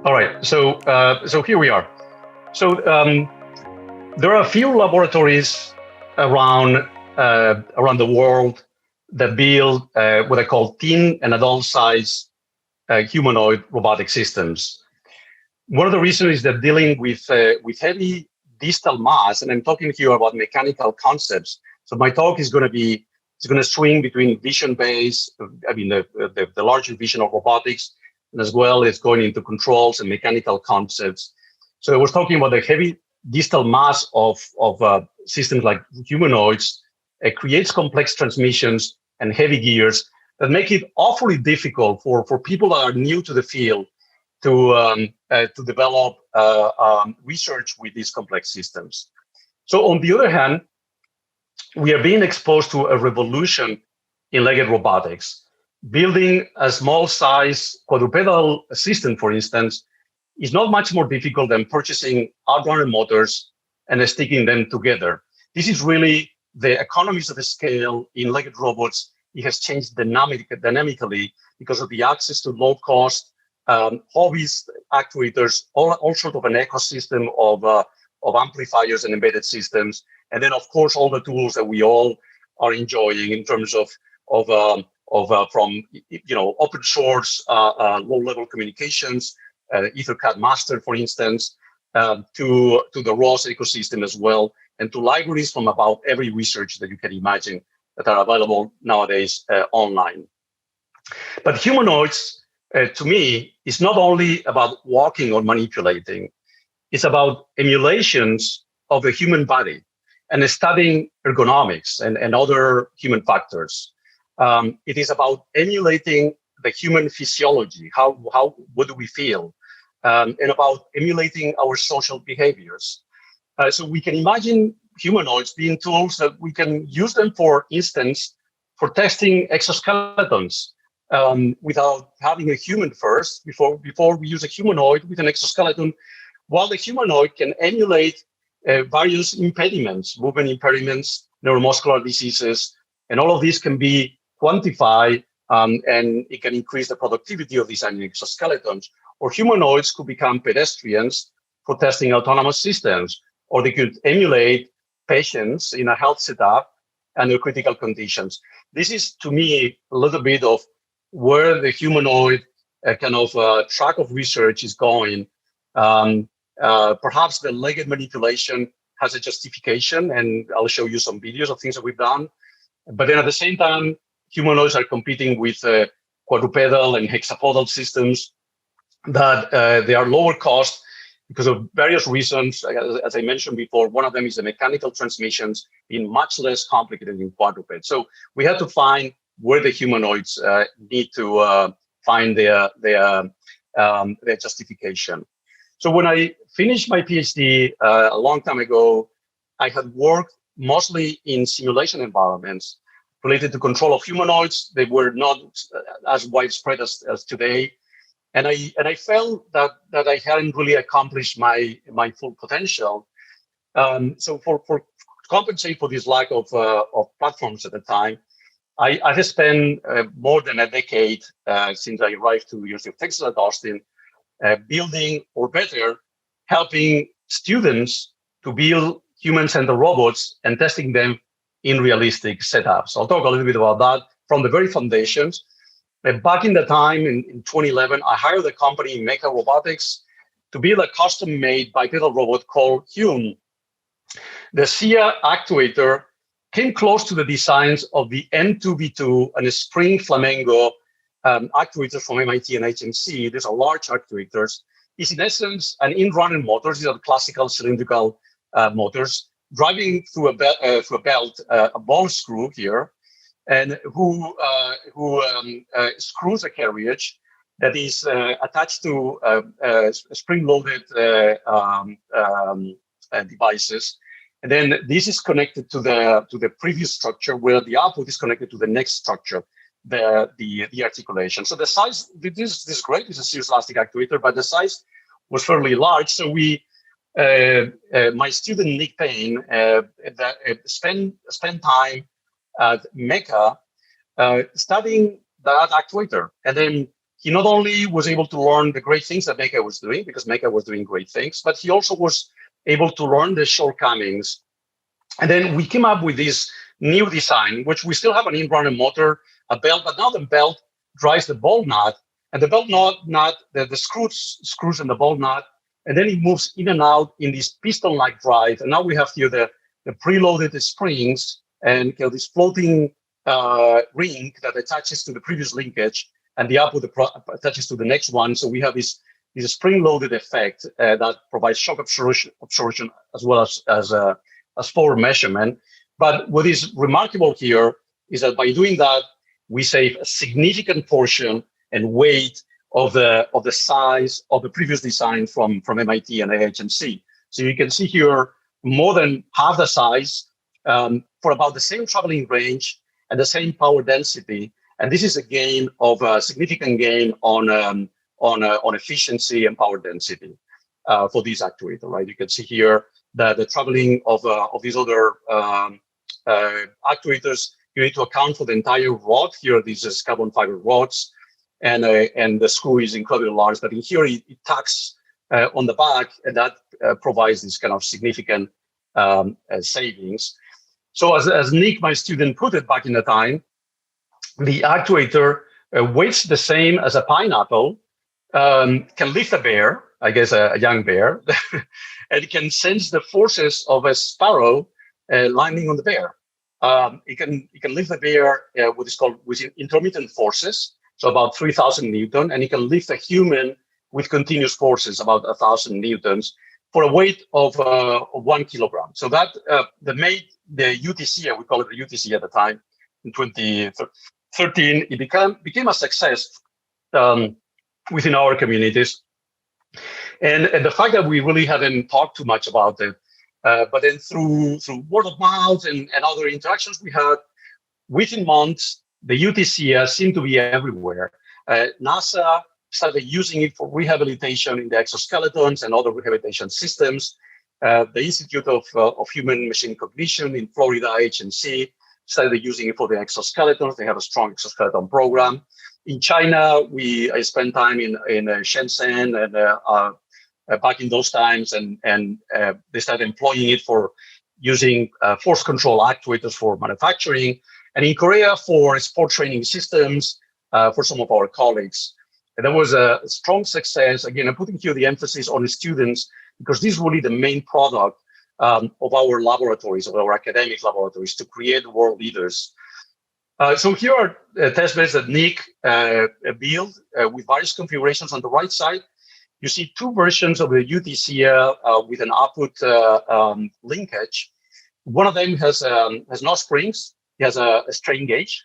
All right, so here we are. So there are a few laboratories around around the world that build what I call teen and adult size humanoid robotic systems. One of the reasons is that dealing with heavy distal mass, and I'm talking here about mechanical concepts. So my talk is going to be it's going to swing between vision-based, I mean the larger vision of robotics, and as well as going into controls and mechanical concepts. So I was talking about the heavy distal mass of systems like humanoids. It creates complex transmissions and heavy gears that make it awfully difficult for people that are new to the field to develop research with these complex systems. So on the other hand, we are being exposed to a revolution in legged robotics. Building a small size quadrupedal system, for instance, is not much more difficult than purchasing outrunner motors and sticking them together. This is really the economies of the scale in legged robots. It has changed dynamically because of the access to low cost hobbyist actuators, all sort of an ecosystem of amplifiers and embedded systems. And then, of course, all the tools that we all are enjoying in terms of from open source low level communications, EtherCAT master, for instance, to the ROS ecosystem as well, and to libraries from about every research that you can imagine that are available nowadays online. But humanoids, to me, is not only about walking or manipulating. It's about emulations of the human body and studying ergonomics and other human factors. It is about emulating the human physiology, what do we feel, and about emulating our social behaviors. So we can imagine humanoids being tools that we can use them, for instance, for testing exoskeletons without having a human first, before we use a humanoid with an exoskeleton, while the humanoid can emulate various impediments, movement impediments, neuromuscular diseases, and all of these can be quantified, and it can increase the productivity of designing exoskeletons. Or humanoids could become pedestrians for testing autonomous systems, or they could emulate patients in a health setup under critical conditions. This is, to me, a little bit of where the humanoid track of research is going. Perhaps the legged manipulation has a justification, and I'll show you some videos of things that we've done. But then at the same time, humanoids are competing with quadrupedal and hexapodal systems that they are lower cost because of various reasons. As I mentioned before, one of them is the mechanical transmissions being much less complicated in quadruped. So we have to find where the humanoids need to find their justification. So when I finished my PhD a long time ago, I had worked mostly in simulation environments related to control of humanoids. They were not as widespread as today. And I felt that I hadn't really accomplished my full potential. So to compensate for this lack of platforms at the time, I had spent more than a decade since I arrived to the University of Texas at Austin, building, or better, helping students to build human-centered robots and testing them in realistic setups. I'll talk a little bit about that from the very foundations. Back in the time, in 2011, I hired a company, Mecha Robotics, to build a custom-made bipedal robot called HUME. The SIA actuator came close to the designs of the N2V2 and the Spring Flamengo actuators from MIT and HMC. These are large actuators. It's in essence an in-running motor. These are classical cylindrical motors driving through a belt, a ball screw here, and who screws a carriage that is attached to spring-loaded devices. And then this is connected to the previous structure, where the output is connected to the next structure, the articulation. So the size, this is great. It's a Sears elastic actuator, but the size was fairly large. So my student Nick Payne spent time at Mecha studying that actuator, and then he not only was able to learn the great things that Mecha was doing, because Mecha was doing great things, but he also was able to learn the shortcomings. And then we came up with this new design, which we still have an in-runner motor, a belt, but now the belt drives the ball nut, and the belt nut, the screws in the ball nut, and then it moves in and out in this piston-like drive. And now we have here the preloaded springs and this floating ring that attaches to the previous linkage, and the output attaches to the next one. So we have this spring-loaded effect that provides shock absorption as well as forward measurement. But what is remarkable here is that by doing that, we save a significant portion and weight of the size of the previous design from MIT and AHMC. So you can see here more than half the size for about the same traveling range and the same power density. And this is a significant gain on efficiency and power density for this actuator, right? You can see here that the traveling of these other actuators, you need to account for the entire rod. Here, these is carbon fiber rods, and the screw is incredibly large. But in here, it tucks on the back, and that provides this kind of significant savings. So as Nick, my student, put it back in the time, the actuator weighs the same as a pineapple, can lift a bear, I guess a young bear, and it can sense the forces of a sparrow landing on the bear. It can lift the bear what is called with intermittent forces, so about 3,000 Newton, and it can lift a human with continuous forces, about 1,000 Newtons, for a weight of 1 kilogram. So that made the UTC, we call it the UTC at the time, in 2013, it became a success within our communities. And the fact that we really hadn't talked too much about it, but then through word of mouth and other interactions we had, within months, the UTC seemed to be everywhere. NASA started using it for rehabilitation in the exoskeletons and other rehabilitation systems. The Institute of Human Machine Cognition in Florida, HNC, started using it for the exoskeletons. They have a strong exoskeleton program. In China, I spent time in Shenzhen and back in those times, and they started employing it for using force control actuators for manufacturing, and in Korea for sport training systems for some of our colleagues. And that was a strong success. Again, I'm putting here the emphasis on the students because this is really the main product of our laboratories, of our academic laboratories, to create world leaders. So here are test beds that Nick built with various configurations. On the right side, you see two versions of the UTC with an output linkage. One of them has no springs. It has a strain gauge,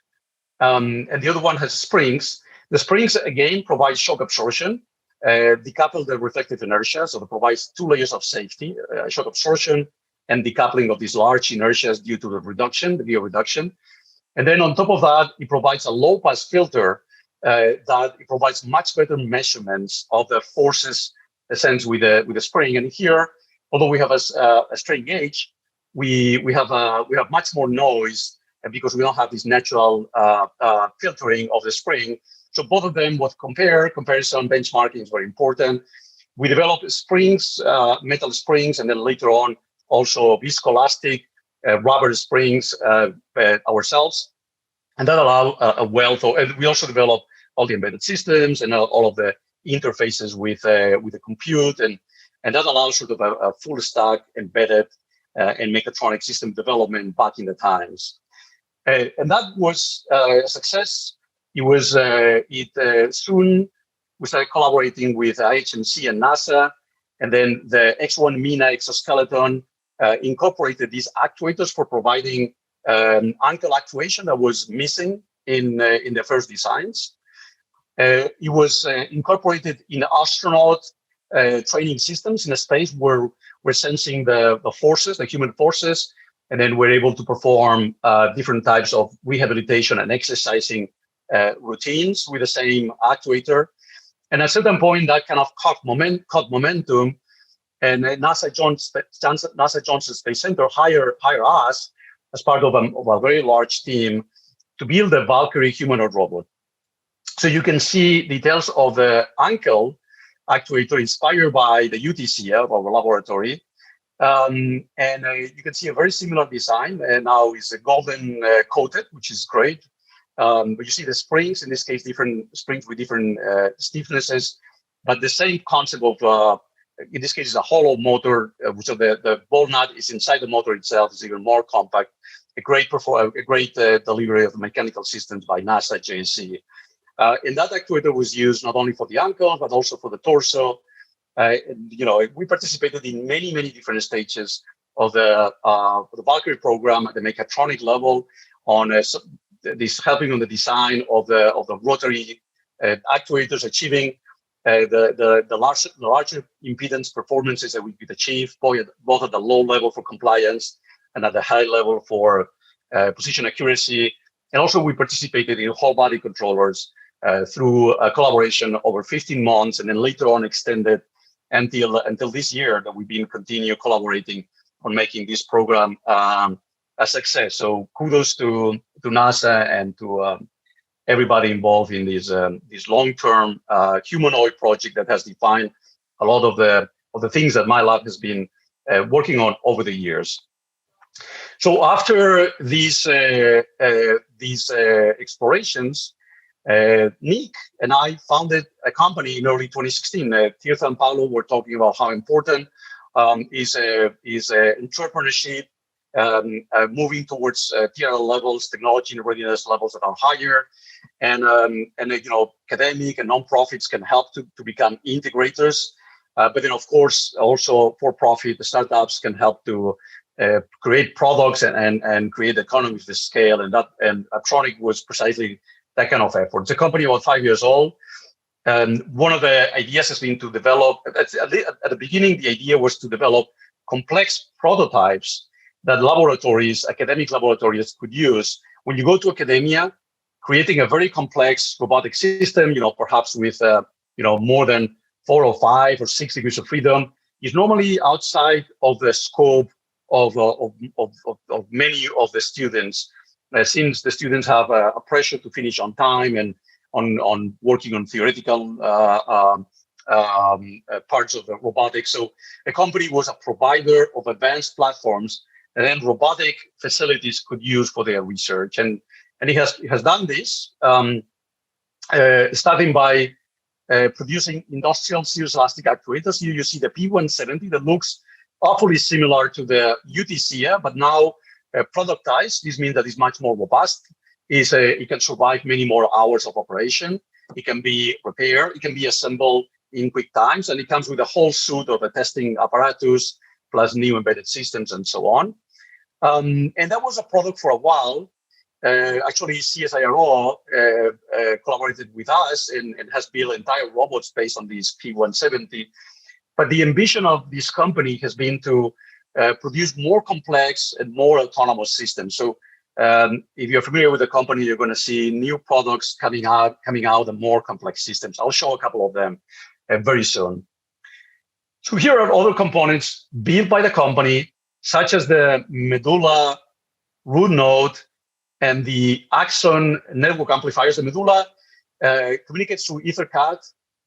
and the other one has springs. The springs, again, provide shock absorption, decouple the reflective inertia, so it provides two layers of safety, shock absorption and decoupling of these large inertias due to the reduction, the VO reduction. And then on top of that, it provides a low-pass filter that it provides much better measurements of the forces sensed with the spring. And here, although we have a strain gauge, we have much more noise because we don't have this natural filtering of the spring. So both of them, comparison, benchmarking is very important. We developed springs, metal springs, and then later on also viscoelastic rubber springs ourselves, and that allow a wealth of, and we also develop all the embedded systems and all of the interfaces with the compute, and that allows sort of a full stack embedded and mechatronic system development back in the times. And that was a success. It was soon we started collaborating with HMC and NASA, and then the X1 Mina exoskeleton incorporated these actuators for providing ankle actuation that was missing in the first designs. It was incorporated in astronaut training systems in a space where we're sensing the forces, the human forces, and then we're able to perform different types of rehabilitation and exercising routines with the same actuator. And at a certain point, that kind of caught momentum, and NASA Johnson Space Center hired us as part of a very large team to build a Valkyrie humanoid robot. So you can see details of the ankle actuator inspired by the UTC of our laboratory. And you can see a very similar design. And now is a golden coated, which is great. But you see the springs, in this case, different springs with different stiffnesses, but the same concept of, in this case, is a hollow motor. So the ball nut is inside the motor itself, is even more compact. A great delivery of mechanical systems by NASA JSC. And that actuator was used not only for the ankle, but also for the torso. We participated in many different stages of the Valkyrie program at the mechatronic level on this helping on the design of the rotary actuators, achieving the larger impedance performances that we could achieve both at the low level for compliance and at the high level for position accuracy. And also we participated in whole body controllers through a collaboration over 15 months, and then later on extended until this year that we've been continue collaborating on making this program a success. So kudos to NASA and to everybody involved in this long-term humanoid project that has defined a lot of the things that my lab has been working on over the years. So after these explorations, Nick and I founded a company in early 2016. Tirtha and Paulo were talking about how important is entrepreneurship, moving towards TRL levels, technology and readiness levels that are higher, and academic and nonprofits can help to become integrators. But then, of course, also for-profit startups can help to create products and create economies of scale, and Aptronic was precisely that kind of effort. It's a company about 5 years old. And one of the ideas has been to develop, at the beginning, the idea was to develop complex prototypes that academic laboratories could use. When you go to academia, creating a very complex robotic system, perhaps with, more than 4 or 5 or 6 degrees of freedom, is normally outside of the scope of many of the students. Since the students have a pressure to finish on time and on working on theoretical parts of the robotics. So the company was a provider of advanced platforms and then robotic facilities could use for their research. And it has done this, starting by producing industrial series elastic actuators. Here you see the P170 that looks awfully similar to the UTC, but now productized. This means that it's much more robust. It can survive many more hours of operation. It can be repaired. It can be assembled in quick times, and it comes with a whole suite of a testing apparatus, plus new embedded systems and so on. And that was a product for a while. Actually, CSIRO collaborated with us and has built entire robots based on this P170. But the ambition of this company has been to produce more complex and more autonomous systems. So if you're familiar with the company, you're going to see new products coming out and more complex systems. I'll show a couple of them very soon. So here are other components built by the company, such as the medulla root node and the axon network amplifiers. The medulla communicates through EtherCAT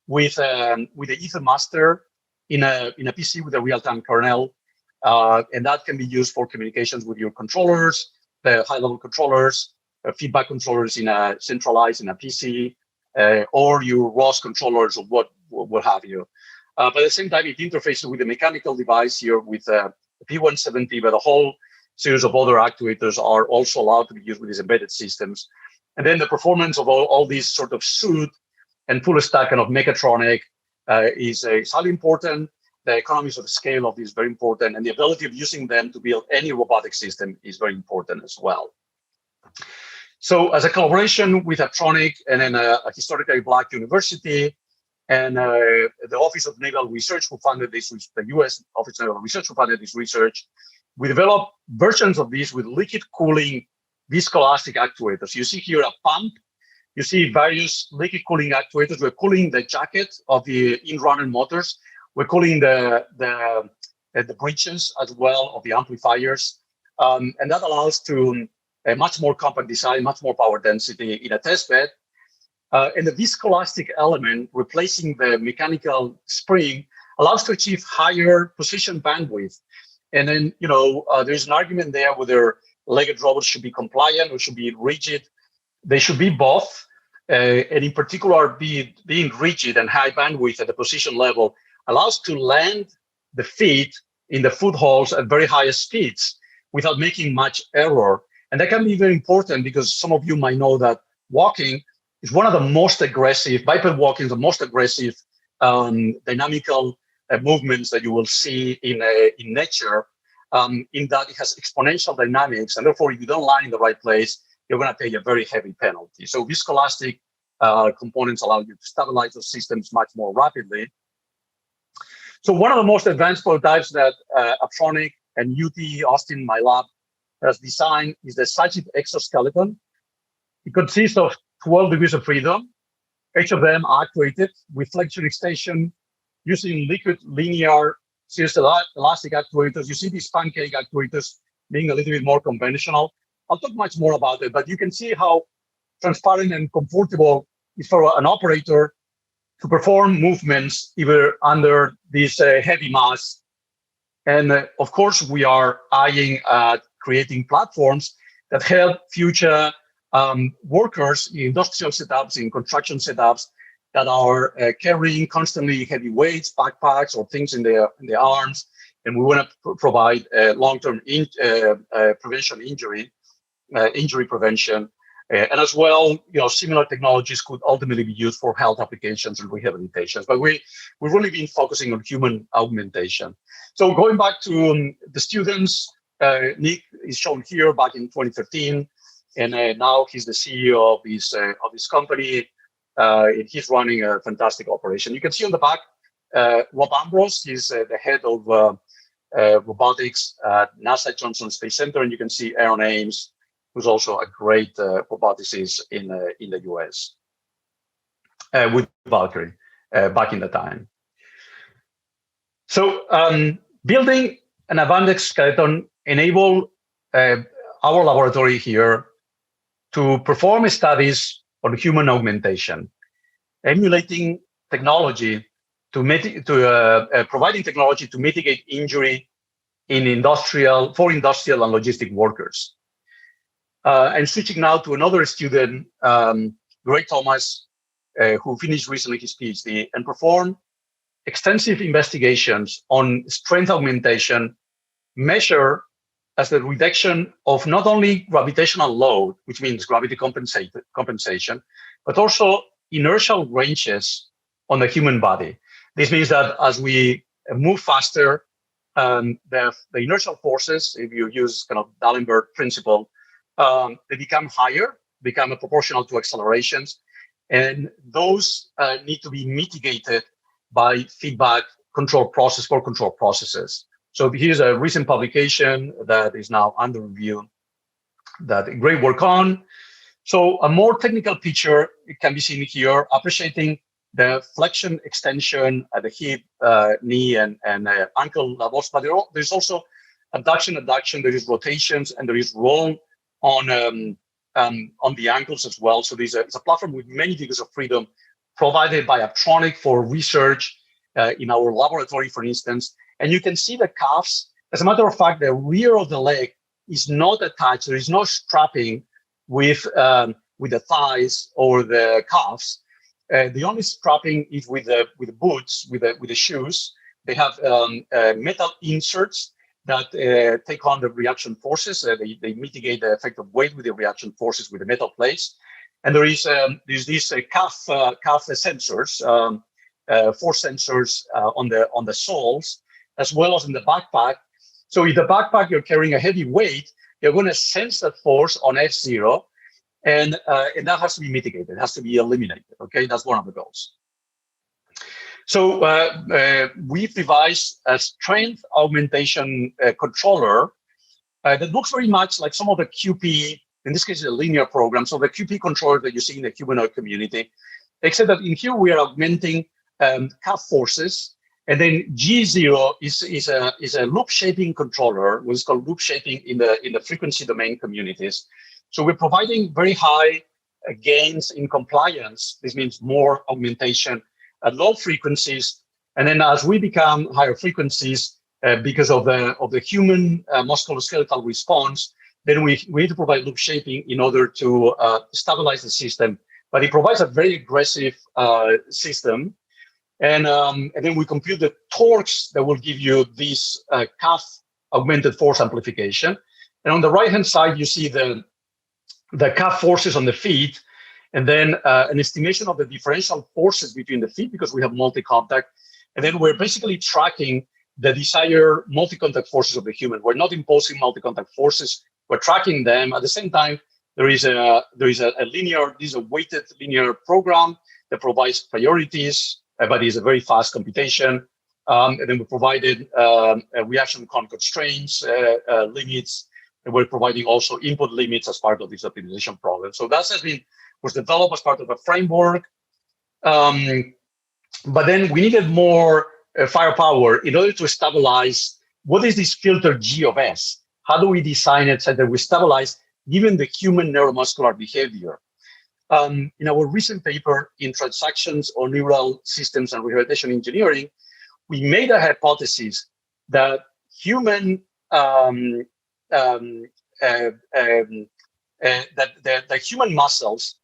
with the EtherMaster in a PC with a real-time kernel. And that can be used for communications with your controllers, the high-level controllers, feedback controllers centralized in a PC, or your ROS controllers or what have you. But at the same time, it interfaces with the mechanical device here with the P170, but a whole series of other actuators are also allowed to be used with these embedded systems. And then the performance of all these sort of suit and full stack kind of mechatronic is highly important. The economies of scale of this is very important, and the ability of using them to build any robotic system is very important as well. So as a collaboration with Aptronic and then a historically Black university and the Office of Naval Research who funded this, the US Office of Naval Research who funded this research, we developed versions of these with liquid cooling viscoelastic actuators. You see here a pump. You see various liquid cooling actuators. We're cooling the jacket of the in-runner motors. We're cooling the breeches as well of the amplifiers. And that allows to a much more compact design, much more power density in a test bed. And the viscoelastic element replacing the mechanical spring allows to achieve higher position bandwidth. And then, there's an argument there whether legged robots should be compliant or should be rigid. They should be both. And in particular, being rigid and high bandwidth at the position level allows to land the feet in the footholds at very high speeds without making much error. And that can be very important because some of you might know that walking is one of the most aggressive, biped walking is the most aggressive dynamical movements that you will see in nature, in that it has exponential dynamics. And therefore, if you don't land in the right place, you're going to pay a very heavy penalty. So viscoelastic components allow you to stabilize those systems much more rapidly. So one of the most advanced prototypes that Aptronic and UT Austin, my lab, has designed is the Sagit exoskeleton. It consists of 12 degrees of freedom, each of them actuated with flexion extension using liquid linear series elastic actuators. You see these pancake actuators being a little bit more conventional. I'll talk much more about it, but you can see how transparent and comfortable it is for an operator to perform movements either under this heavy mass. And of course, we are eyeing at creating platforms that help future workers in industrial setups, in construction setups that are carrying constantly heavy weights, backpacks, or things in their arms. And we want to provide long-term injury prevention. And as well, similar technologies could ultimately be used for health applications and rehabilitations. But we've really been focusing on human augmentation. So going back to the students, Nick is shown here back in 2013, and now he's the CEO of his company. And he's running a fantastic operation. You can see on the back, Rob Ambrose. He's the head of robotics at NASA Johnson Space Center, and you can see Aaron Ames, who's also a great roboticist in the US with Valkyrie back in the time. So building an advanced skeleton enable our laboratory here to perform studies on human augmentation, emulating technology providing technology to mitigate injury for industrial and logistic workers. And switching now to another student, Greg Thomas, who finished recently his PhD and performed extensive investigations on strength augmentation, measure as the reduction of not only gravitational load, which means gravity compensation, but also inertial ranges on the human body. This means that as we move faster, the inertial forces, if you use kind of D'Alembert principle, they become higher, become proportional to accelerations, and those need to be mitigated by feedback control processes. So here's a recent publication that is now under review that great work on. So a more technical picture, it can be seen here, appreciating the flexion extension at the hip, knee, and ankle levels. But there's also abduction, there is rotations, and there is roll on the ankles as well. So it's a platform with many degrees of freedom provided by Aptronic for research in our laboratory, for instance. And you can see the calves. As a matter of fact, the rear of the leg is not attached. There is no strapping with the thighs or the calves. The only strapping is with the boots, with the shoes. They have metal inserts that take on the reaction forces. They mitigate the effect of weight with the reaction forces with the metal plates. And there's these calf sensors, force sensors on the soles, as well as in the backpack. So if the backpack you're carrying a heavy weight, you're going to sense that force on F0, and that has to be mitigated. It has to be eliminated. Okay, that's one of the goals. So we've devised a strength augmentation controller that looks very much like some of the QP. In this case, it's a linear program. So the QP controller that you see in the humanoid community, except that in here we are augmenting calf forces. And then G0 is a loop shaping controller, what's called loop shaping in the frequency domain communities. So we're providing very high gains in compliance. This means more augmentation at low frequencies. And then as we become higher frequencies, because of the human musculoskeletal response, then we need to provide loop shaping in order to stabilize the system. But it provides a very aggressive system. And then we compute the torques that will give you this calf augmented force amplification. And on the right-hand side, you see the calf forces on the feet, and then an estimation of the differential forces between the feet because we have multi-contact. And then we're basically tracking the desired multi-contact forces of the human. We're not imposing multi-contact forces. We're tracking them. At the same time, there is a weighted linear program that provides priorities, but is a very fast computation. And then we provided reaction constraints, limits, and we're providing also input limits as part of this optimization problem. So that was developed as part of a framework. But then we needed more firepower in order to stabilize what is this filter G of S? How do we design it so that we stabilize given the human neuromuscular behavior? In our recent paper in Transactions on Neural Systems and Rehabilitation Engineering, we made a hypothesis that human that human muscles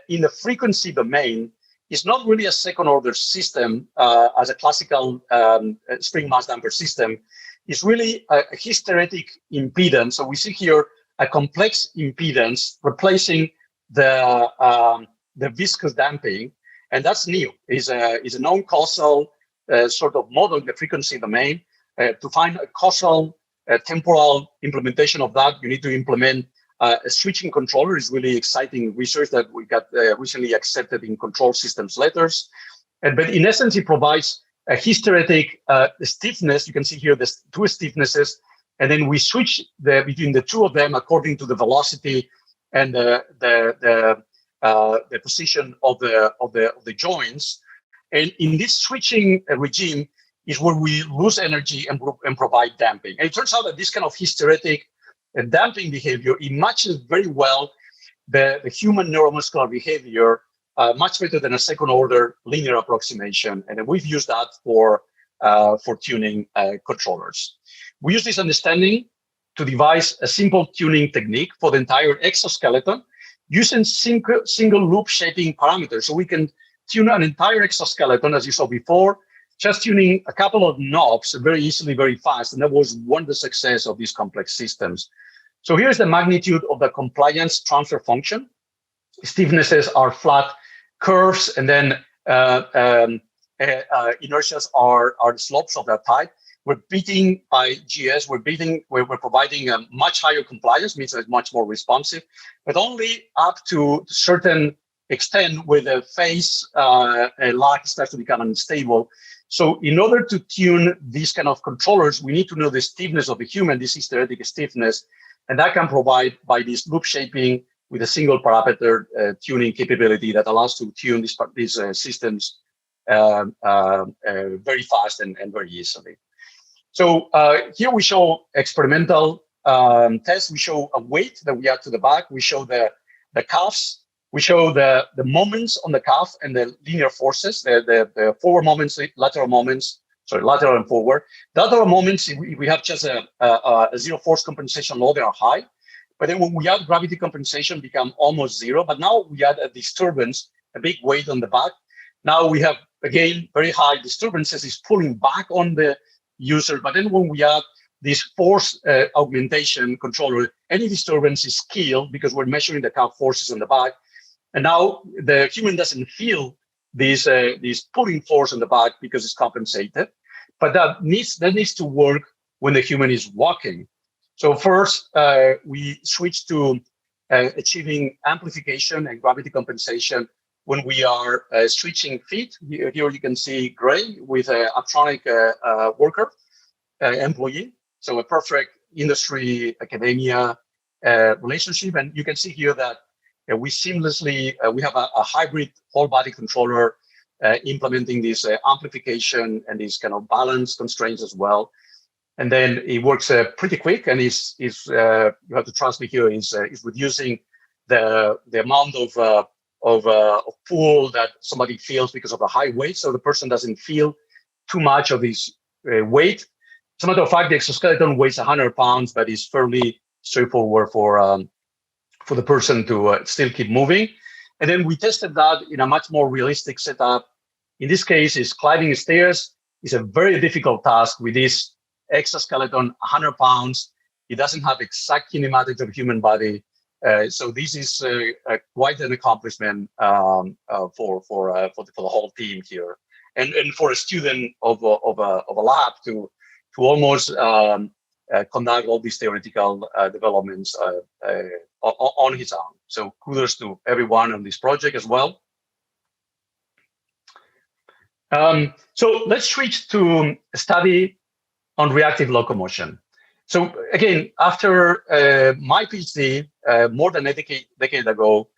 in the frequency domain is not really a second order system as a classical spring mass damper system. It's really a hysteretic impedance. So we see here a complex impedance replacing the viscous damping, and that's new. Is a non-causal sort of model in the frequency domain. To find a causal temporal implementation of that, you need to implement a switching controller. Is really exciting research that we got recently accepted in control systems letters. But in essence, it provides a hysteretic stiffness. You can see here the two stiffnesses, and then we switch between the two of them according to the velocity and the position of the joints. And in this switching regime is where we lose energy and provide damping. And it turns out that this kind of hysteretic damping behavior, it matches very well the human neuromuscular behavior, much better than a second order linear approximation. And we've used that for tuning controllers. We use this understanding to devise a simple tuning technique for the entire exoskeleton using single loop shaping parameters. So we can tune an entire exoskeleton, as you saw before, just tuning a couple of knobs very easily, very fast. And that was one of the success of these complex systems. So here's the magnitude of the compliance transfer function. Stiffnesses are flat curves, and then inertias are the slopes of that type. We're beating by GS, we're providing a much higher compliance, means it's much more responsive, but only up to a certain extent where the phase lag starts to become unstable. So in order to tune these kind of controllers, we need to know the stiffness of the human, this hysteretic stiffness, and that can provide by this loop shaping with a single parameter tuning capability that allows to tune these systems very fast and very easily. So here we show experimental tests. We show a weight that we add to the back. We show the calves. We show the moments on the calf and the linear forces, the forward moments, lateral moments, lateral and forward. The lateral moments, we have just a zero force compensation load, they are high. But then when we add gravity compensation, become almost zero. But now we add a disturbance, a big weight on the back. Now we have, again, very high disturbances is pulling back on the user. But then when we add this force augmentation controller, any disturbance is killed because we're measuring the calf forces on the back. And now the human doesn't feel this pulling force on the back because it's compensated. But that needs to work when the human is walking. So first, we switch to achieving amplification and gravity compensation when we are switching feet. Here you can see gray with an Aptronic worker, employee. So a perfect industry academia relationship. And you can see here that we seamlessly, we have a hybrid whole body controller implementing this amplification and these kind of balance constraints as well. And then it works pretty quick, and you have to trust me here, is reducing the amount of pull that somebody feels because of the high weight, so the person doesn't feel too much of his weight. As a matter of fact, the exoskeleton weighs 100 pounds, but is fairly straightforward for the person to still keep moving. And then we tested that in a much more realistic setup. In this case, is climbing stairs is a very difficult task with this exoskeleton, 100 pounds. It doesn't have exact kinematics of human body. So this is quite an accomplishment for the whole team here, and for a student of a lab to almost conduct all these theoretical developments on his own. So kudos to everyone on this project as well. So let's switch to a study on reactive locomotion. So again, after my PhD more than a decade ago,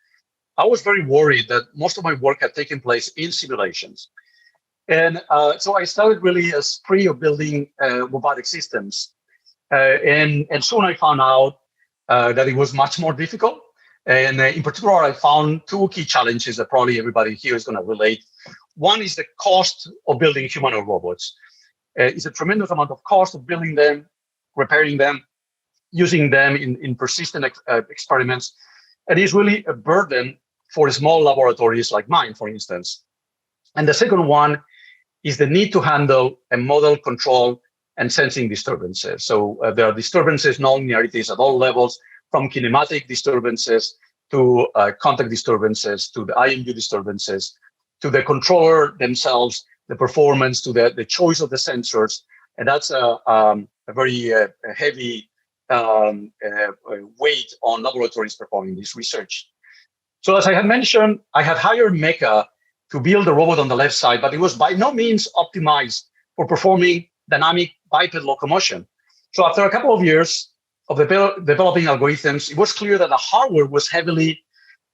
I was very worried that most of my work had taken place in simulations. And so I started really a spree of building robotic systems. And soon I found out that it was much more difficult. And in particular, I found two key challenges that probably everybody here is going to relate. One is the cost of building humanoid robots. It's a tremendous amount of cost of building them, repairing them, using them in persistent experiments. And it's really a burden for small laboratories like mine, for instance. And the second one is the need to handle and model, control, and sensing disturbances. So there are disturbances, non-linearities at all levels, from kinematic disturbances to contact disturbances, to the IMU disturbances, to the controller themselves, the performance, to the choice of the sensors. And that's a very heavy weight on laboratories performing this research. So as I had mentioned, I had hired Mecha to build a robot on the left side, but it was by no means optimized for performing dynamic biped locomotion. So after a couple of years of developing algorithms, it was clear that the hardware was heavily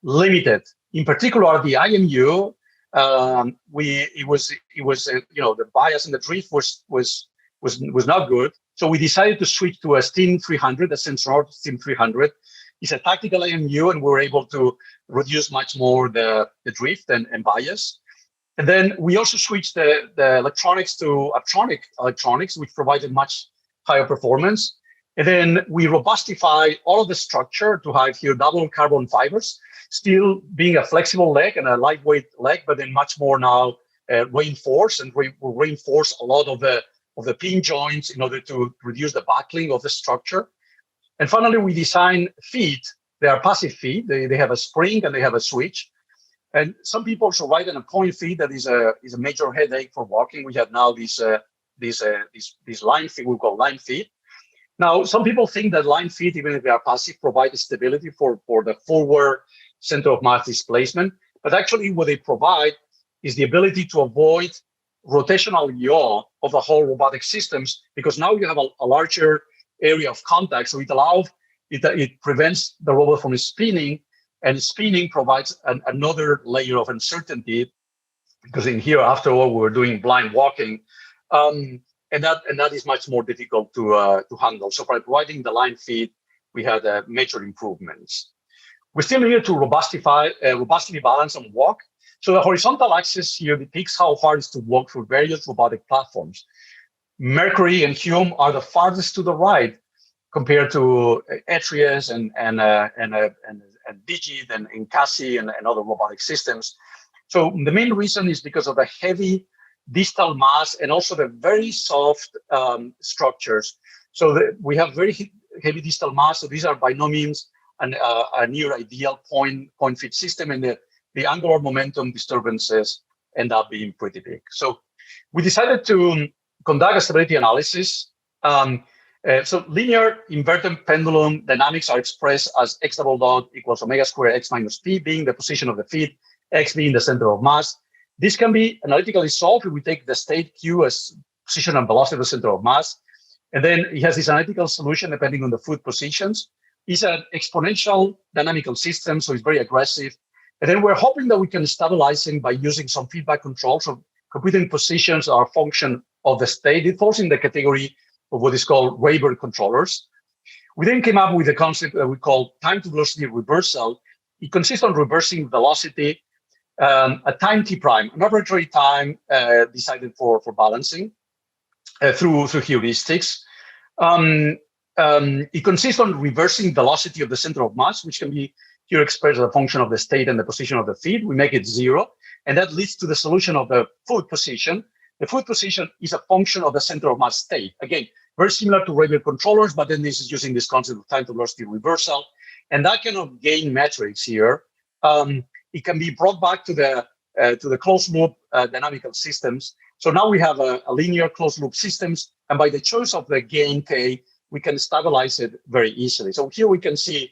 limited. In particular, the IMU, the bias and the drift was not good. So we decided to switch to a STEAM 300, a Sensor STEAM 300. It's a tactical IMU, and we were able to reduce much more the drift and bias. And then we also switched the electronics to optronic electronics, which provided much higher performance. And then we robustify all of the structure to have here double carbon fibers, still being a flexible leg and a lightweight leg, but then much more now reinforced, and we reinforce a lot of the pin joints in order to reduce the buckling of the structure. And finally, we design feet. They are passive feet. They have a spring and they have a switch. And some people also ride on a point feet that is a major headache for walking. We have now these line feet, we call line feet. Now, some people think that line feet, even if they are passive, provide stability for the forward center of mass displacement. But actually, what they provide is the ability to avoid rotational yaw of the whole robotic systems, because now you have a larger area of contact. So it prevents the robot from spinning, and spinning provides another layer of uncertainty, because in here, after all, we're doing blind walking. And that is much more difficult to handle. So by providing the line feet, we had major improvements. We still needed to robustly balance and walk. So the horizontal axis here depicts how hard it is to walk through various robotic platforms. Mercury and Hume are the farthest to the right compared to Atreus and Digit and Cassie and other robotic systems. So the main reason is because of the heavy distal mass and also the very soft structures. So we have very heavy distal mass. So these are by no means a near ideal point fit system, and the angular momentum disturbances end up being pretty big. So we decided to conduct a stability analysis. So linear inverted pendulum dynamics are expressed as x double dot equals omega squared x minus p, being the position of the feet, x being the center of mass. This can be analytically solved if we take the state q as position and velocity of the center of mass. And then it has this analytical solution depending on the foot positions. It's an exponential dynamical system, so it's very aggressive. And then we're hoping that we can stabilize it by using some feedback control. So computing positions are a function of the state. It falls in the category of what is called Rayburn controllers. We then came up with a concept that we call time to velocity reversal, It consists on reversing velocity, a time t prime, an arbitrary time decided for balancing through heuristics. It consists on reversing velocity of the center of mass, which can be here expressed as a function of the state and the position of the feet. We make it 0, and that leads to the solution of the foot position. The foot position is a function of the center of mass state. Again, very similar to radial controllers, but then this is using this concept of time to velocity reversal. And that kind of gain matrix here, it can be brought back to the closed loop dynamical systems. So now we have a linear closed loop systems, and by the choice of the gain k, we can stabilize it very easily. So here we can see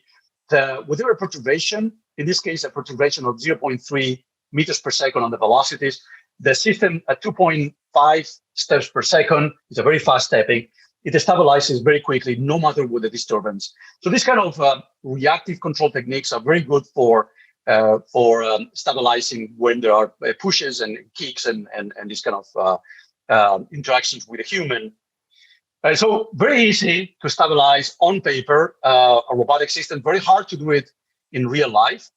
within a perturbation, in this case, a perturbation of 0.3 meters per second on the velocities, the system at 2.5 steps per second is a very fast stepping. It stabilizes very quickly, no matter what the disturbance. So these kind of reactive control techniques are very good for stabilizing when there are pushes and kicks and these kind of interactions with a human. So very easy to stabilize on paper, a robotic system, very hard to do it in real life.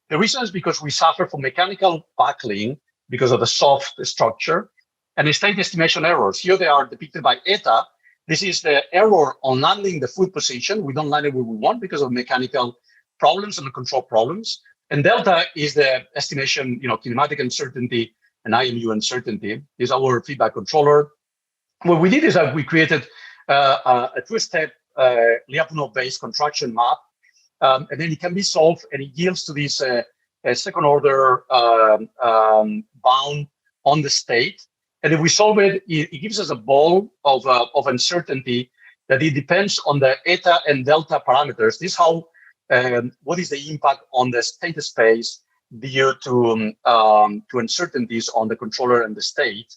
The reason is because we suffer from mechanical buckling because of the soft structure and the state estimation errors. Here they are depicted by eta. This is the error on landing the foot position. We don't land it where we want because of mechanical problems and control problems. And delta is the estimation, kinematic uncertainty and IMU uncertainty. This is our feedback controller. What we did is that we created a two-step Lyapunov-based contraction map, and then it can be solved, and it yields to this second-order bound on the state. And if we solve it, it gives us a ball of uncertainty that it depends on the eta and delta parameters. This is how what is the impact on the state space due to uncertainties on the controller and the state.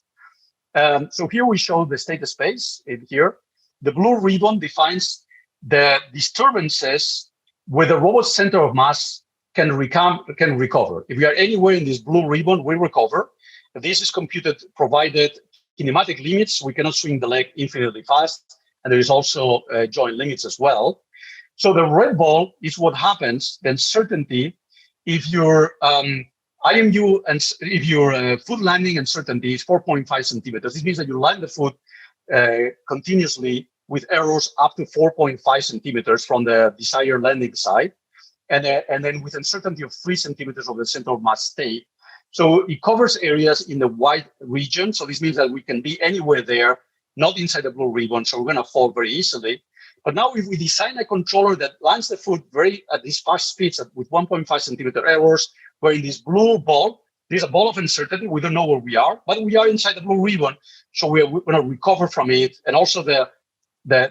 So here we show the state space in here. The blue ribbon defines the disturbances where the robot center of mass can recover. If we are anywhere in this blue ribbon, we recover. This is computed provided kinematic limits. We cannot swing the leg infinitely fast, and there is also joint limits as well. So the red ball is what happens, the uncertainty, if your IMU and if your foot landing uncertainty is 4.5 centimeters. This means that you land the foot continuously with errors up to 4.5 centimeters from the desired landing side, and then with uncertainty of 3 centimeters of the center of mass state. So it covers areas in the white region. So this means that we can be anywhere there, not inside the blue ribbon. So we're going to fall very easily. But now if we design a controller that lands the foot at these fast speeds with 1.5 centimeter errors, where in this blue ball, there's a ball of uncertainty. We don't know where we are, but we are inside the blue ribbon. So we're going to recover from it. And also the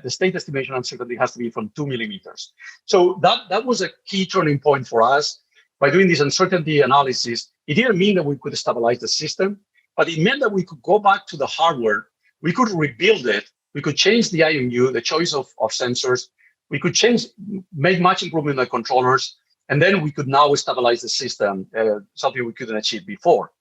state estimation uncertainty has to be from 2 millimeters. So that was a key turning point for us. By doing this uncertainty analysis, it didn't mean that we could stabilize the system, but it meant that we could go back to the hardware. We could rebuild it. We could change the IMU, the choice of sensors. We could make much improvement in the controllers, and then we could now stabilize the system, something we couldn't achieve before.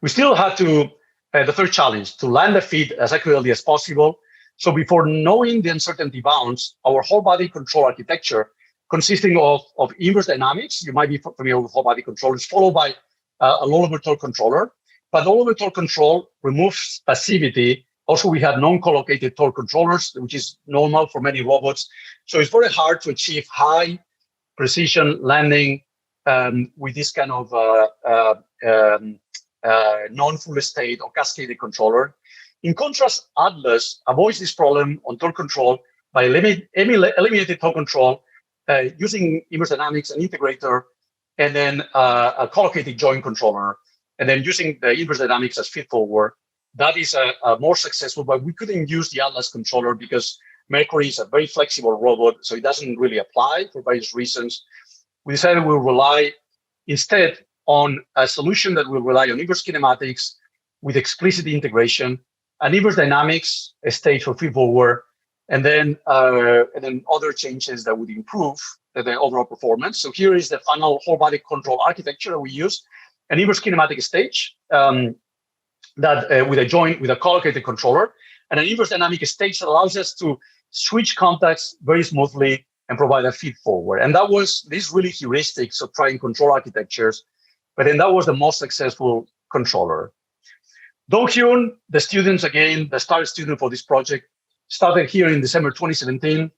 We still had to, the third challenge, to land the feet as accurately as possible. So before knowing the uncertainty bounds, our whole body control architecture, consisting of inverse dynamics, you might be familiar with whole body controllers, followed by a low-level torque controller. But low-level torque control removes passivity. Also, we have non-collocated torque controllers, which is normal for many robots. So it's very hard to achieve high precision landing with this kind of non-full state or cascaded controller. In contrast, Atlas avoids this problem on torque control by eliminating torque control using inverse dynamics, an integrator, and then a collocated joint controller, and then using the inverse dynamics as feed-forward. That is a more successful, but we couldn't use the Atlas controller because Mercury is a very flexible robot, so it doesn't really apply for various reasons. We decided we'll rely instead on a solution that will rely on inverse kinematics with explicit integration, and inverse dynamics, a stage for feed-forward, and then other changes that would improve the overall performance. So here is the final whole body control architecture that we use: an inverse kinematic stage with a collocated controller, and an inverse dynamic stage that allows us to switch contacts very smoothly and provide a feed forward. And that was this really heuristics of trying control architectures, but then that was the most successful controller. Dong-Hyun, the students, again, the star student for this project, started here in December 2017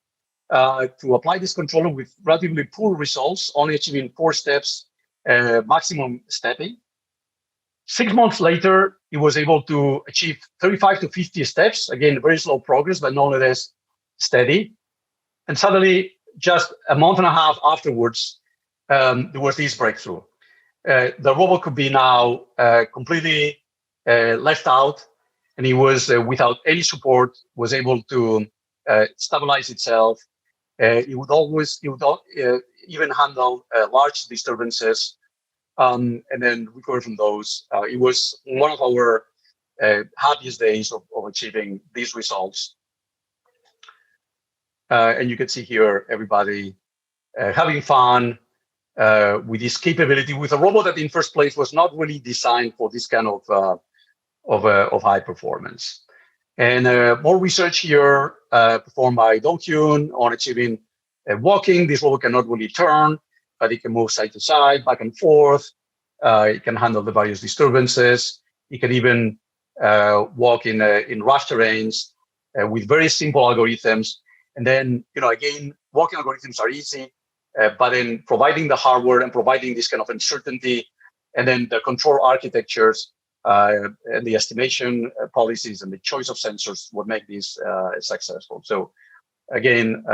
to apply this controller with relatively poor results, only achieving 4 steps, maximum stepping. 6 months later, he was able to achieve 35 to 50 steps. Again, very slow progress, but nonetheless steady. And suddenly, just a month and a half afterwards, there was this breakthrough. The robot could be now completely left out, and he was, without any support, was able to stabilize itself. It would even handle large disturbances, and then recover from those. It was one of our happiest days of achieving these results. And you can see here everybody having fun with this capability with a robot that in first place was not really designed for this kind of high performance. And more research here performed by Dong-Hyun on achieving walking. This robot cannot really turn, but it can move side to side, back and forth. It can handle the various disturbances. It can even walk in rough terrains with very simple algorithms. And then, again, walking algorithms are easy, but then providing the hardware and providing this kind of uncertainty, and then the control architectures and the estimation policies and the choice of sensors would make this successful. So, again,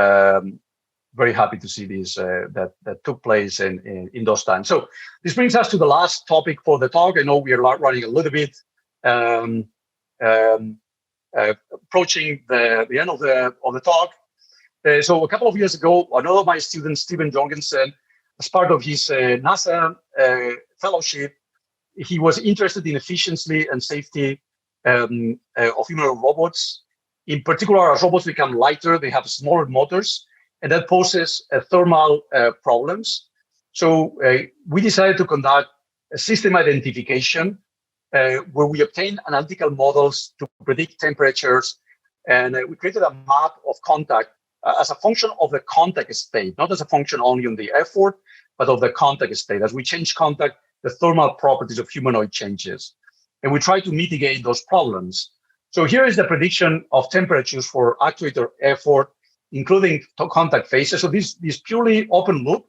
very happy to see this that took place in those times. So this brings us to the last topic for the talk. I know we are running a little bit approaching the end of the talk. So a couple of years ago, another of my students, Stephen Jorgensen, as part of his NASA fellowship, he was interested in efficiency and safety of humanoid robots. In particular, as robots become lighter, they have smaller motors, and that poses thermal problems. So we decided to conduct a system identification where we obtained analytical models to predict temperatures, and we created a map of contact as a function of the contact state, not as a function only on the effort, but of the contact state. As we change contact, the thermal properties of humanoid changes, and we try to mitigate those problems. So here is the prediction of temperatures for actuator effort, including contact phases. So this purely open loop,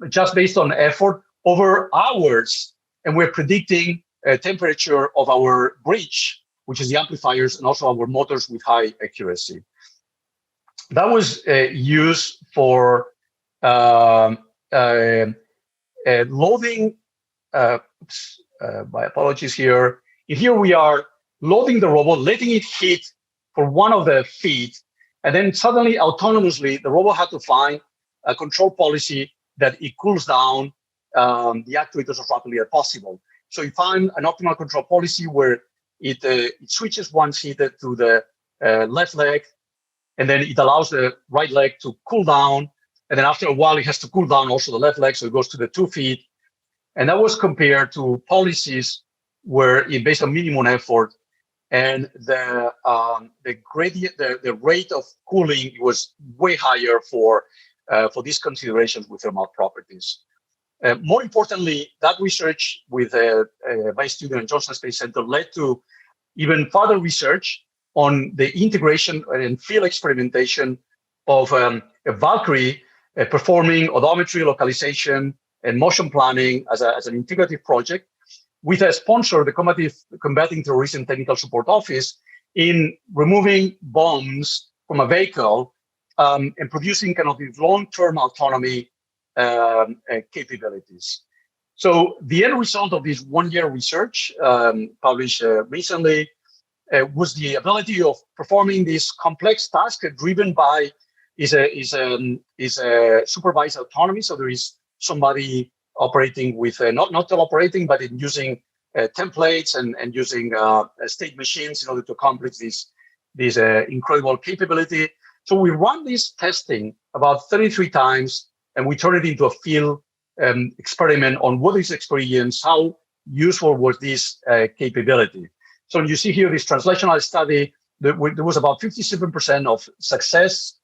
just based on effort over hours, and we're predicting a temperature of our bridge, which is the amplifiers, and also our motors with high accuracy. That was used for loading. My apologies here. Here we are loading the robot, letting it hit for one of the feet, and then suddenly, autonomously, the robot had to find a control policy that it cools down the actuators as rapidly as possible. So you find an optimal control policy where it switches one seat to the left leg, and then it allows the right leg to cool down. And then after a while, it has to cool down also the left leg, so it goes to the 2 feet. And that was compared to policies where it based on minimum effort, and the gradient, the rate of cooling was way higher for these considerations with thermal properties. More importantly, that research with my student at Johnson Space Center led to even further research on the integration and field experimentation of a Valkyrie performing odometry, localization, and motion planning as an integrative project with a sponsor, the Combating Terrorism Technical Support Office, in removing bombs from a vehicle and producing kind of these long-term autonomy capabilities. So the end result of this one-year research published recently was the ability of performing this complex task driven by is a supervised autonomy. So there is somebody operating with not teleoperating, but in using templates and using state machines in order to accomplish this incredible capability. So we run this testing about 33 times, and we turn it into a field experiment on what is experience, how useful was this capability. So you see here this translational study, there was about 57% of success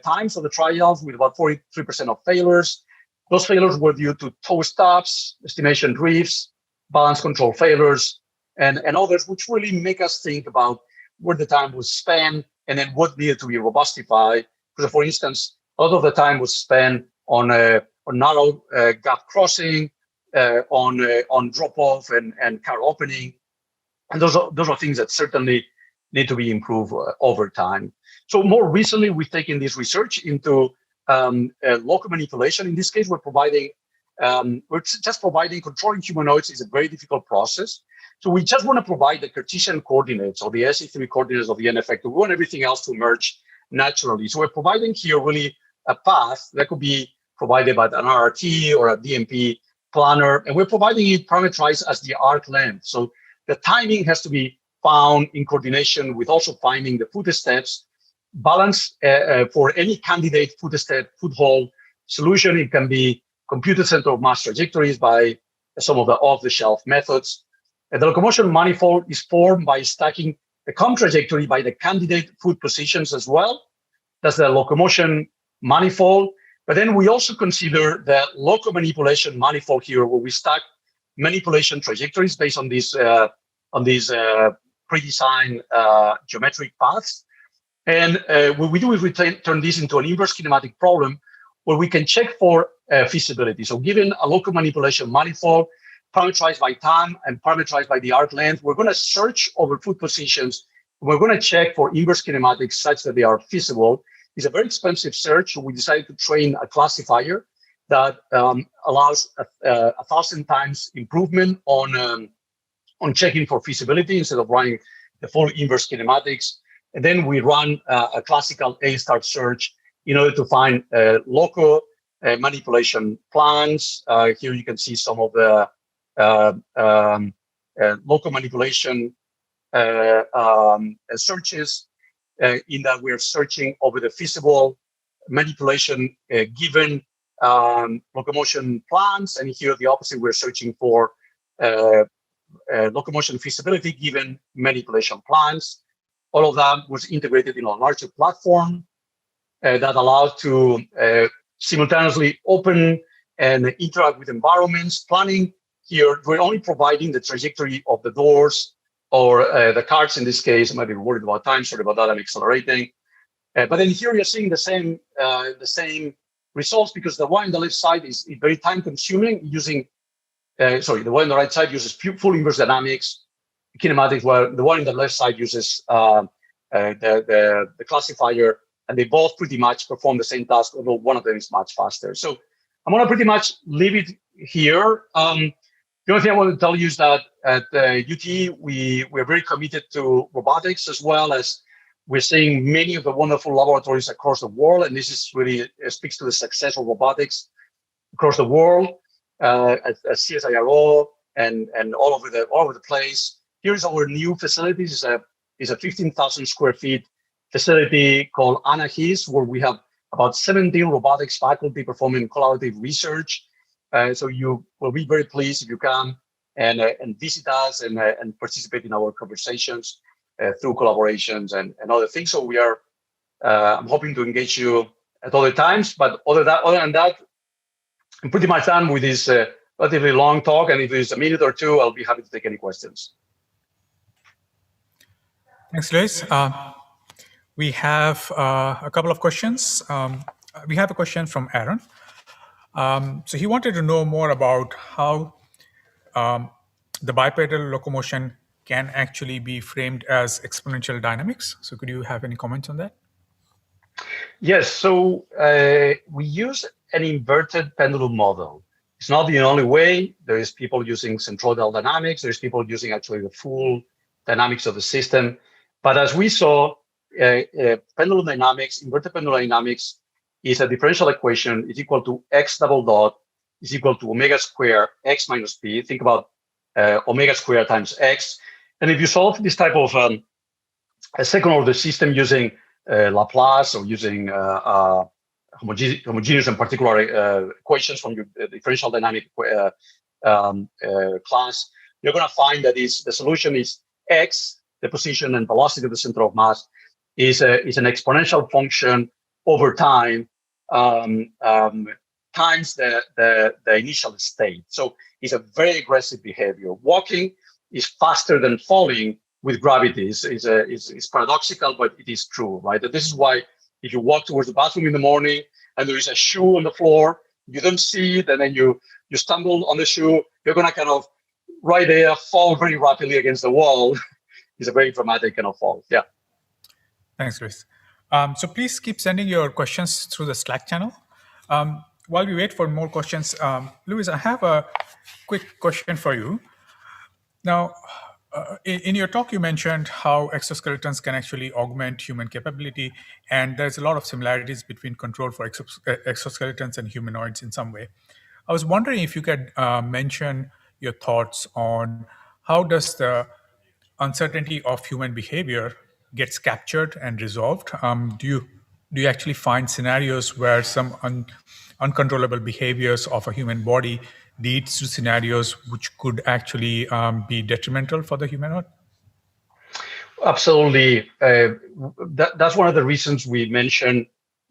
times of the trials with about 43% of failures. Those failures were due to toe stops, estimation drifts, balance control failures, and others, which really make us think about where the time was spent and then what needed to be robustified. So, for instance, a lot of the time was spent on narrow gap crossing, on drop-off and car opening. And those are things that certainly need to be improved over time. So more recently, we've taken this research into local manipulation. In this case, we're just providing controlling humanoids is a very difficult process. So we just want to provide the Cartesian coordinates or the SE3 coordinates of the end effector. We want everything else to emerge naturally. So we're providing here really a path that could be provided by an RRT or a DMP planner, and we're providing it parameterized as the arc length. So the timing has to be found in coordination with also finding the footsteps. Balance for any candidate foothold solution. It can be computed center of mass trajectories by some of the off-the-shelf methods. And the locomotion manifold is formed by stacking the com trajectory by the candidate foot positions as well. That's the locomotion manifold. But then we also consider the local manipulation manifold here, where we stack manipulation trajectories based on these pre-designed geometric paths. And what we do is we turn this into an inverse kinematic problem where we can check for feasibility. So given a local manipulation manifold, parameterized by time and parameterized by the arc length, we're going to search over foot positions. We're going to check for inverse kinematics such that they are feasible. It's a very expensive search. So we decided to train a classifier that allows 1,000 times improvement on checking for feasibility instead of running the full inverse kinematics. And then we run a classical A-star search in order to find local manipulation plans. Here you can see some of the local manipulation searches in that we're searching over the feasible manipulation given locomotion plans. And here the opposite, we're searching for locomotion feasibility given manipulation plans. All of that was integrated in a larger platform that allowed to simultaneously open and interact with environments. Planning here, we're only providing the trajectory of the doors or the carts in this case. I might be worried about time, sorry about that, I'm accelerating. But then here you're seeing the same results because the one on the left side is very time consuming using, the one on the right side uses full inverse dynamics, kinematics, while the one on the left side uses the classifier, and they both pretty much perform the same task, although one of them is much faster. So I'm going to pretty much leave it here. The only thing I want to tell you is that at UT, we're very committed to robotics, as well as we're seeing many of the wonderful laboratories across the world, and this is really speaks to the success of robotics across the world at CSIRO and all over the place. Here's our new facility. It's a 15,000 square feet facility called ANAHIS, where we have about 17 robotics faculty performing collaborative research. So you will be very pleased if you come and visit us and participate in our conversations through collaborations and other things. So we are, I'm hoping to engage you at other times, but other than that, I'm pretty much done with this relatively long talk. And if there's a minute or two, I'll be happy to take any questions. Thanks, Luis. We have a couple of questions. We have a question from Aaron. So he wanted to know more about how the bipedal locomotion can actually be framed as exponential dynamics. So could you have any comments on that? Yes, so we use an inverted pendulum model. It's not the only way. There is people using centroidal dynamics. There's people using actually the full dynamics of the system. But as we saw, pendulum dynamics, inverted pendulum dynamics is a differential equation. It's equal to x double dot is equal to omega square x minus p. Think about omega square times x. And if you solve this type of a second order system using Laplace or using homogeneous and particular equations from your differential dynamic class, you're going to find that the solution is x, the position and velocity of the center of mass, is an exponential function over time times the initial state. So it's a very aggressive behavior. Walking is faster than falling with gravity. It's paradoxical, but it is true, right? This is why if you walk towards the bathroom in the morning and there is a shoe on the floor, you don't see it, and then you stumble on the shoe, you're gonna kind of right there fall very rapidly against the wall. It's a very dramatic kind of fall. Yeah. Thanks, Luis. So please keep sending your questions through the Slack channel. While we wait for more questions, Luis, I have a quick question for you. Now, in your talk, you mentioned how exoskeletons can actually augment human capability, and there's a lot of similarities between control for exoskeletons and humanoids in some way. I was wondering if you could mention your thoughts on how does the uncertainty of human behavior gets captured and resolved. Do you actually find scenarios where some uncontrollable behaviors of a human body leads to scenarios which could actually be detrimental for the humanoid? Absolutely. That's one of the reasons we mentioned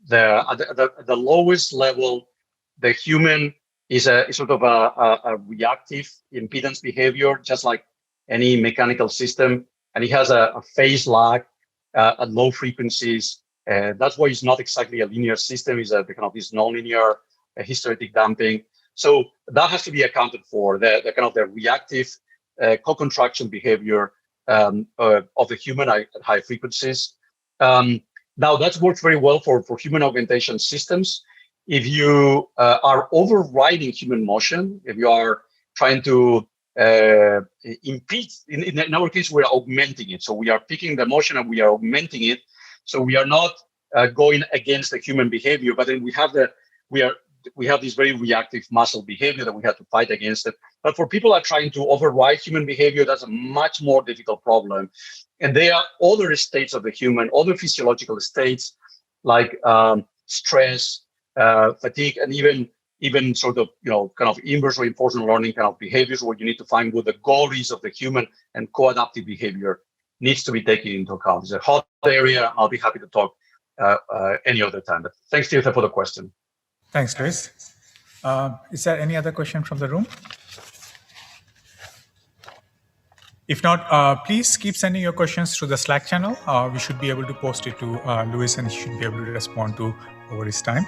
at the lowest level, the human is sort of a reactive impedance behavior, just like any mechanical system, and it has a phase lag at low frequencies. That's why it's not exactly a linear system. It's a kind of this nonlinear hysteretic damping. So that has to be accounted for. The kind of the reactive co-contraction behavior of the human at high frequencies. Now that works very well for human augmentation systems. If you are overriding human motion, if you are trying to impede, in our case, we're augmenting it. So we are picking the motion and we are augmenting it. So we are not going against the human behavior, but then we have this very reactive muscle behavior that we have to fight against it. But for people that are trying to override human behavior, that's a much more difficult problem. And there are other states of the human, other physiological states like stress, fatigue, and even sort of, kind of inverse reinforcement learning kind of behaviors where you need to find what the goal is of the human, and co-adaptive behavior needs to be taken into account. It's a hot area. I'll be happy to talk any other time. But thanks, Tirtha, for the question. Thanks, Luis. Is there any other question from the room? If not, please keep sending your questions through the Slack channel. We should be able to post it to Luis, and he should be able to respond to over his time.